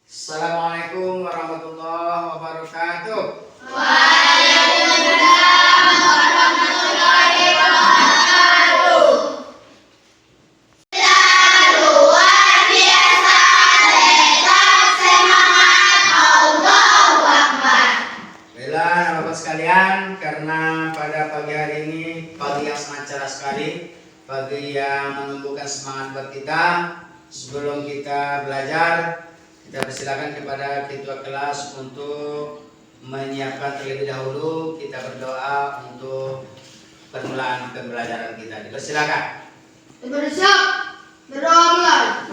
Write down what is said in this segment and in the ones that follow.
Assalamualaikum warahmatullahi wabarakatuh. Waalaikumsalam warahmatullahi wabarakatuh. Luar biasa, tetap semangat, Allahu Akbar. Baiklah, Bapak sekalian, karena pada pagi hari ini pagi yang sangat cerah sekali, pagi yang menumbuhkan semangat buat kita. Sebelum kita belajar, kita persilakan kepada ketua kelas untuk menyiapkan terlebih dahulu. Kita berdoa untuk permulaan pembelajaran kita. Dipersilakan. Bersiap, berdoa mulai.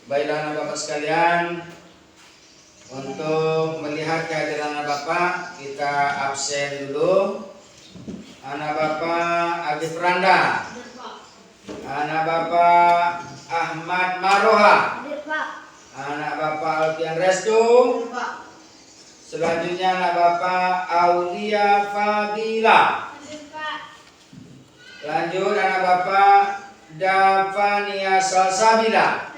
Baiklah Bapak sekalian, untuk melihat kehadiran Bapak, kita absen dulu. Anak Bapak Agif Randa, anak Bapak Ahmad Maroha, anak Bapak Alfian Restu, selanjutnya anak Bapak Aulia Fadila, lanjut anak Bapak Davania Salsabila,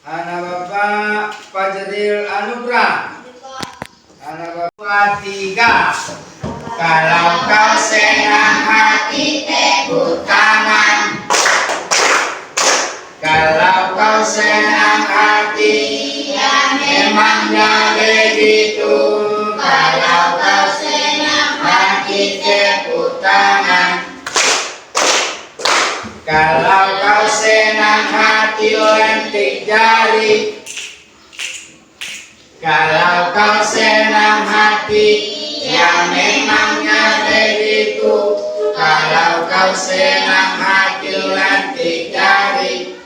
anak Bapak Fajril Anugrah, anak Bapak 3. Kalau kau senang hati tepuk tangan. Kalau kau senang hati, ya memangnya begitu. Kalau kau senang hati tepuk tangan. Kalau kau senang hati lentik jari. Kalau kau senang hati, ya memangnya begitu. Kalau kau senang hati lentik jari.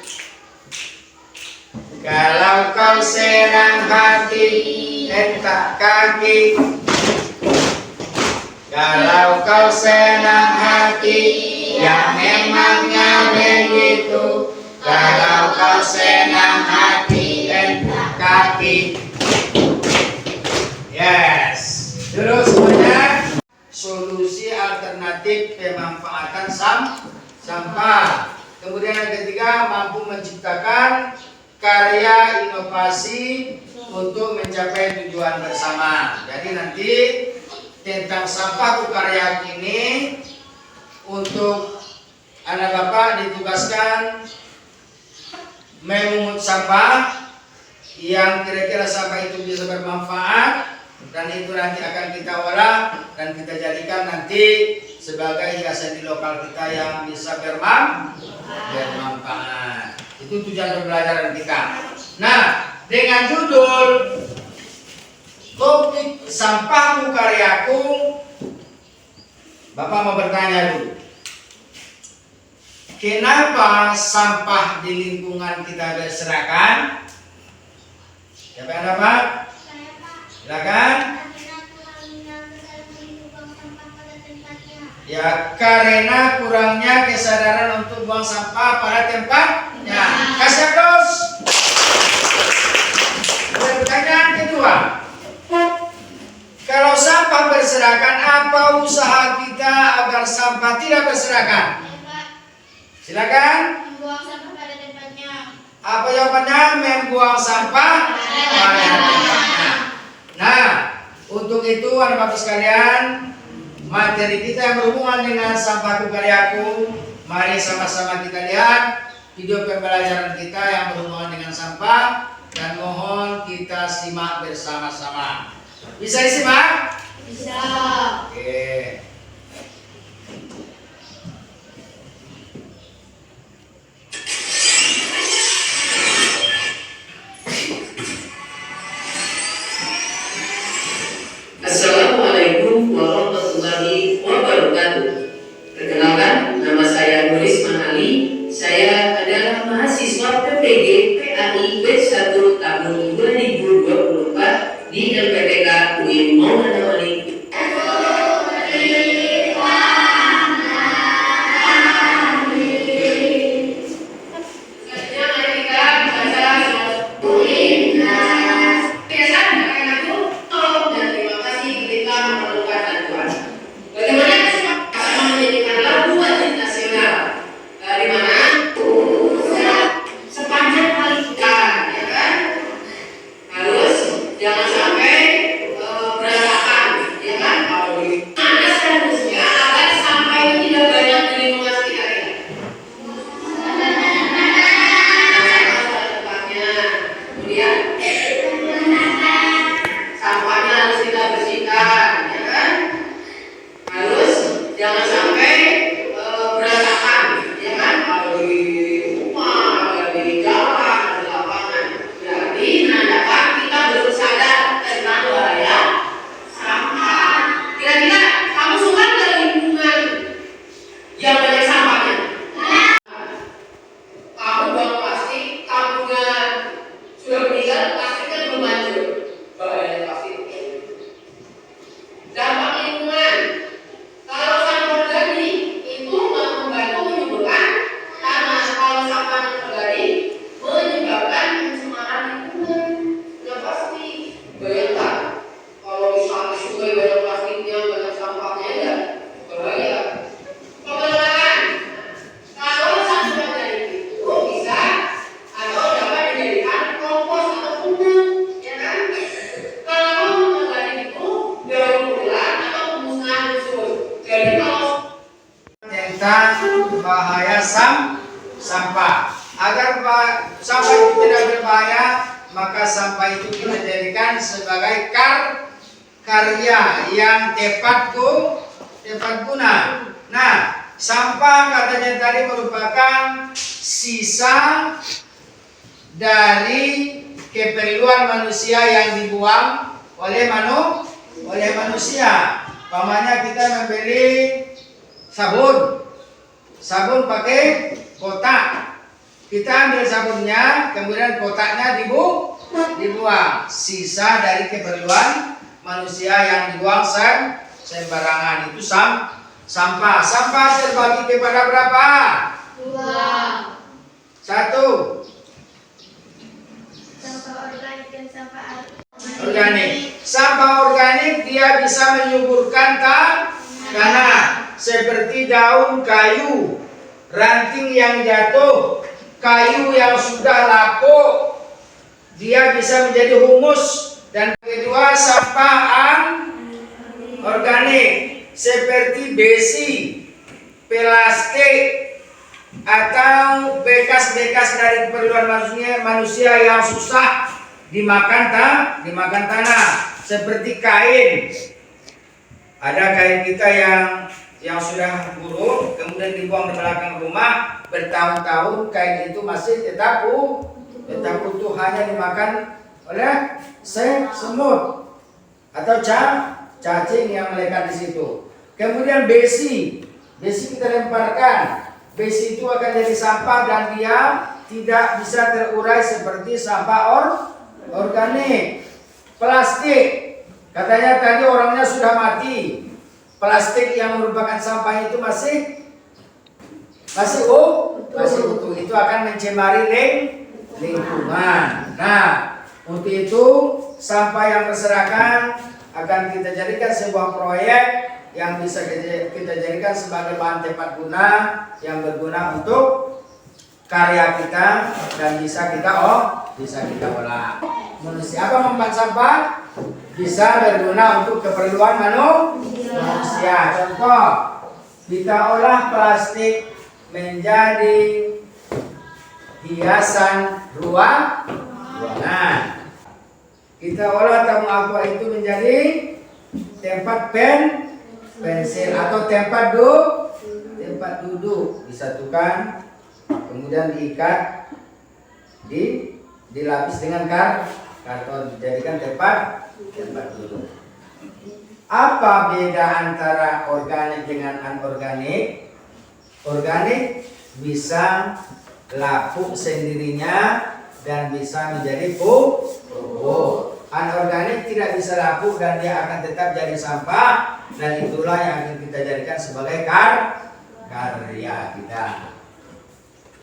Kalau kau senang hati hentak kaki. Kalau kau senang hati, ya memangnya begitu. Kalau kau senang hati hentak kaki. Yes. Terus semuanya, solusi alternatif pemanfaatan sampah. Kemudian yang ketiga, mampu menciptakan karya inovasi untuk mencapai tujuan bersama. Jadi nanti tentang sampah karya ini untuk anak Bapak ditugaskan memungut sampah yang kira-kira sampah itu bisa bermanfaat, dan itu nanti akan kita olah dan kita jadikan nanti sebagai hiasan di lokal kita yang bisa bermanfaat. Itu tujuan pembelajaran kita. Nah, dengan judul topik sampahku karyaku, Bapak mau bertanya dulu. Kenapa sampah di lingkungan kita berserakan? Siapa yang dapat? Silakan. Ya, karena kurangnya kesadaran untuk buang sampah pada tempatnya. Kasih aplaus. Pertanyaan kedua. Kalau sampah berserakan, apa usaha kita agar sampah tidak berserakan? Silakan. Membuang sampah pada tempatnya. Apa jawabannya? Membuang sampah pada tempatnya. Nah, untuk itu anak Bapak sekalian, materi kita yang berhubungan dengan sampahku karyaku, mari sama-sama kita lihat video pembelajaran kita yang berhubungan dengan sampah, dan mohon kita simak bersama-sama. Bisa disimak? Bisa. Oke. wabarakatuh. Perkenalkan, nama saya Nuris Manali. Saya adalah mahasiswa PPG PAI Batch 1 tahun 2024 di LPTK UIN Maulana Malik. Tentang bahaya sampah. Agar sampah itu tidak berbahaya, maka sampah itu kita jadikan sebagai karya yang tepat guna. Nah, sampah katanya tadi merupakan sisa dari keperluan manusia yang dibuang oleh manusia. Pamannya kita membeli sabun pakai kotak. Kita ambil sabunnya, kemudian kotaknya dibuang. Sisa dari keperluan manusia yang dibuang sembarangan itu sampah. Sampah terbagi kepada berapa? 2. 1. Sampah organik dan sampah Organik. Sampah organik dia bisa menyuburkan tanah. Seperti daun kayu, ranting yang jatuh, kayu yang sudah lapuk, dia bisa menjadi humus. Dan kedua, sampah organik seperti besi, plastik, atau bekas-bekas dari keperluan manusia yang susah dimakan tanah, seperti kain. Ada kain kita yang sudah buruk, kemudian dibuang di belakang rumah bertahun-tahun, kain itu masih tetap utuh, hanya dimakan oleh semut atau cacing yang melekat di situ. Kemudian besi kita lemparkan, besi itu akan jadi sampah dan dia tidak bisa terurai seperti sampah organik. Plastik, katanya tadi orangnya sudah mati. Plastik yang merupakan sampah itu masih utuh. Itu akan mencemari lingkungan. Nah, untuk itu sampah yang berserakan akan kita jadikan sebuah proyek yang bisa kita jadikan sebagai bahan tepat guna yang berguna untuk karya kita dan bisa kita olah. Manusia apa manfaat sampah? Bisa berguna untuk keperluan manusia. Contoh, kita olah plastik menjadi hiasan ruangan. Kita olah tamu aqua itu menjadi tempat pensil atau tempat duduk, disatukan, kemudian diikat, dilapis dengan karton, dijadikan tempat duduk. Apa beda antara organik dengan anorganik? Organik bisa lapuk sendirinya dan bisa menjadi pupuk. Anorganik tidak bisa lapuk dan dia akan tetap jadi sampah, dan itulah yang akan kita jadikan sebagai karya kita.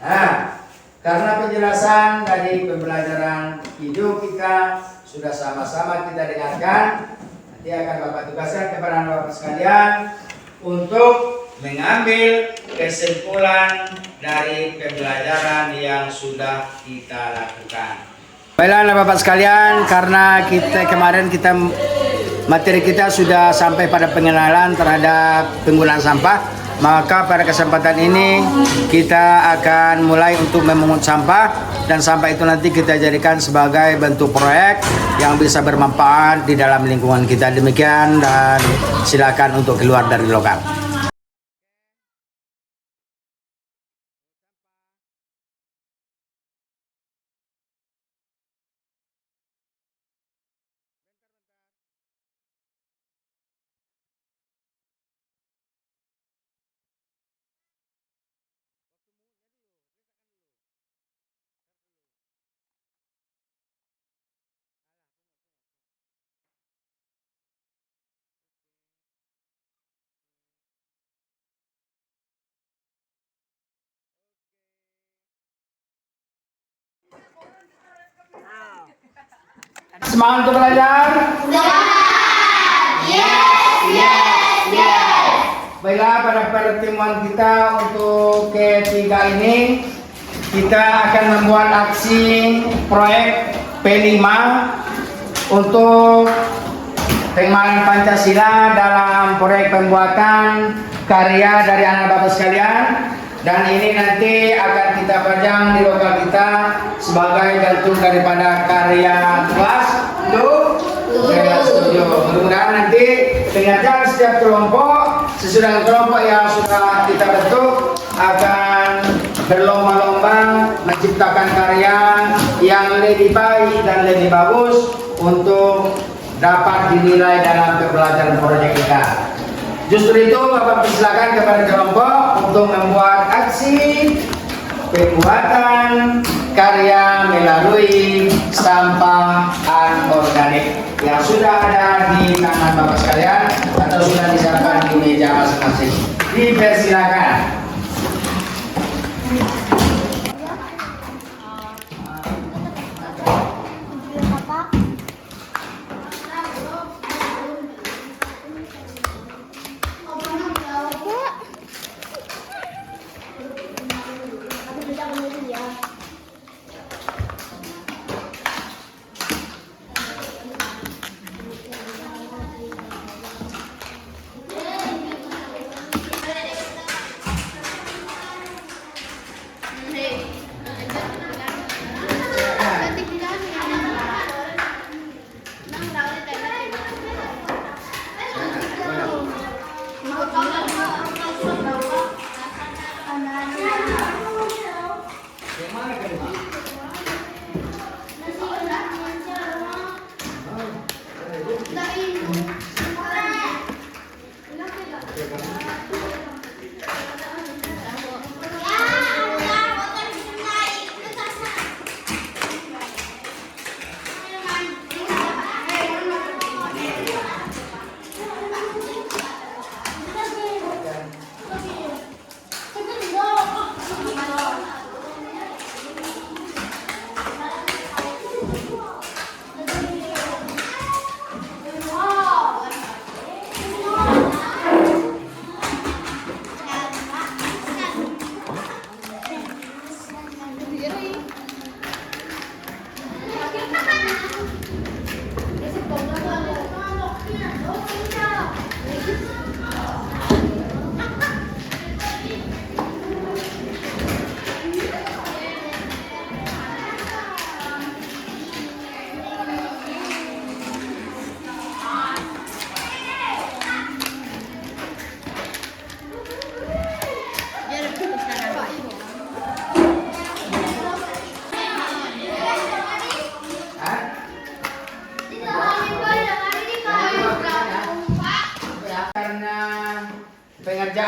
Nah, karena penjelasan dari pembelajaran video kita sudah sama-sama kita dengarkan, nanti akan Bapak tugaskan kepada Bapak sekalian untuk mengambil kesimpulan dari pembelajaran yang sudah kita lakukan. Baiklah Bapak sekalian, karena kemarin materi kita sudah sampai pada pengenalan terhadap penggunaan sampah, maka pada kesempatan ini kita akan mulai untuk memungut sampah, dan sampah itu nanti kita jadikan sebagai bentuk proyek yang bisa bermanfaat di dalam lingkungan kita. Demikian, dan silakan untuk keluar dari lokal. Semangat untuk belajar? Baiklah, pada pertemuan kita untuk ketiga ini kita akan membuat aksi proyek P5 untuk pengembangan Pancasila dalam proyek pembuatan karya dari anak Bapak sekalian, dan ini nanti akan kita pajang di lokal kita sebagai bentuk daripada karya kelas studio. Mudah-mudahan nanti dengan setiap kelompok, sesudah kelompok yang sudah kita bentuk akan berlomba-lomba menciptakan karya yang lebih baik dan lebih bagus untuk dapat dinilai dalam pembelajaran proyek kita. Justru itu Bapak persilakan kepada kelompok untuk membuat aksi pembuatan karya melalui sampah anorganik yang sudah ada di tangan Bapak sekalian atau sudah disiapkan di meja masing-masing. Dipersilakan.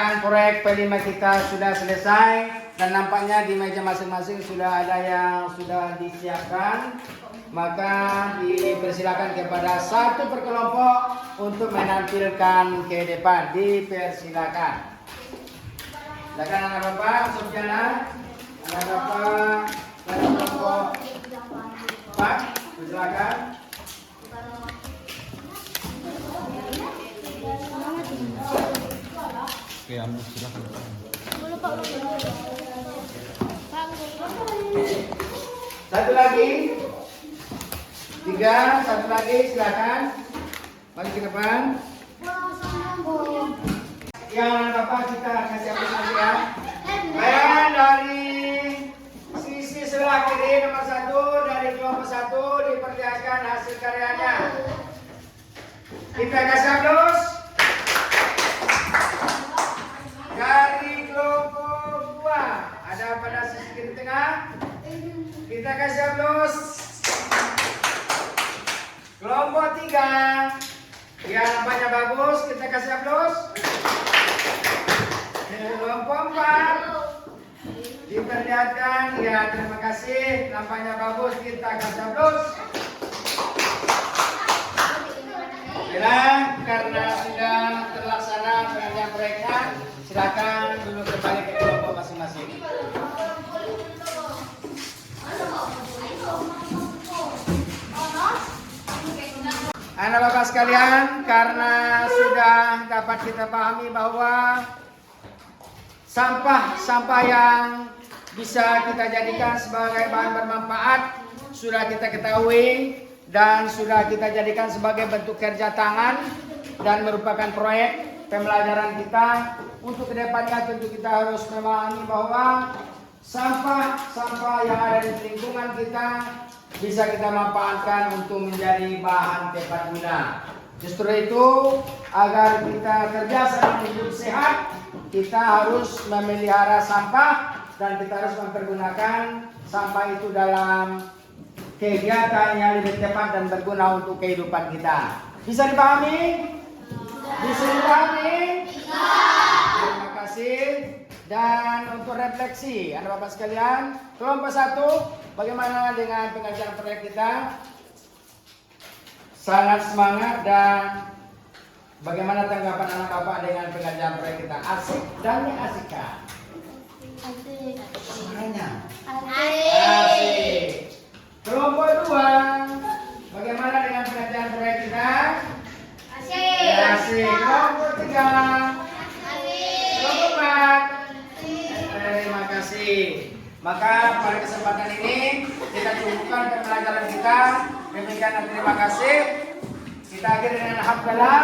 Permulaan proyek P5 kita sudah selesai dan nampaknya di meja masing-masing sudah ada yang sudah disiapkan. Maka dipersilakan kepada satu per kelompok untuk menampilkan ke depan. Dipersilakan. Silakan anak bapak, masuk jalan. Anak bapak, satu kelompok. Pak, silakan. Oke, Anu silakan. Satu lagi. 3, satu lagi silakan. Maju ke depan. Yang anak bapak kita kasih apresiasi ya. Dan dari sisi sebelah kiri nomor 1 dari kelompok 1 diperlihatkan hasil karyanya. Kita kasih aplaus. Dari kelompok 2 ada pada sisi kiri tengah. Kita kasih aplaus. Kelompok 3 yang nampaknya bagus, kita kasih aplaus. Kelompok 4 diperlihatkan, ya terima kasih, nampaknya bagus, kita kasih aplaus. Karena sudah terlaksana pengerjaan proyeknya, silakan dulu kembali ke kelompok masing-masing. Anak bapak sekalian, karena sudah dapat kita pahami bahwa sampah yang bisa kita jadikan sebagai bahan bermanfaat sudah kita ketahui dan sudah kita jadikan sebagai bentuk kerja tangan dan merupakan proyek pembelajaran kita. Untuk kedepannya tentu kita harus memahami bahwa sampah yang ada di lingkungan kita bisa kita manfaatkan untuk menjadi bahan tepat guna. Justru itu, agar kita terbiasa hidup sehat, kita harus memelihara sampah dan kita harus mempergunakan sampah itu dalam kegiatan yang lebih tepat dan berguna untuk kehidupan kita. Bisa dipahami? Bisa dipahami? Terima kasih. Dan untuk refleksi, anak bapak sekalian, kelompok 1, bagaimana dengan pengerjaan proyek kita? Sangat semangat. Dan bagaimana tanggapan anak bapak dengan pengerjaan proyek kita? Asik dan asik kah? Suaranya asik. Kelompok 2, bagaimana dengan pengerjaan proyek kita? Asik. Kelompok 3, kelompok 4. Terima kasih. Maka pada kesempatan ini kita cukupkan pembelajaran kita. Demikian dan terima kasih. Kita akhiri dengan alhamdulillah.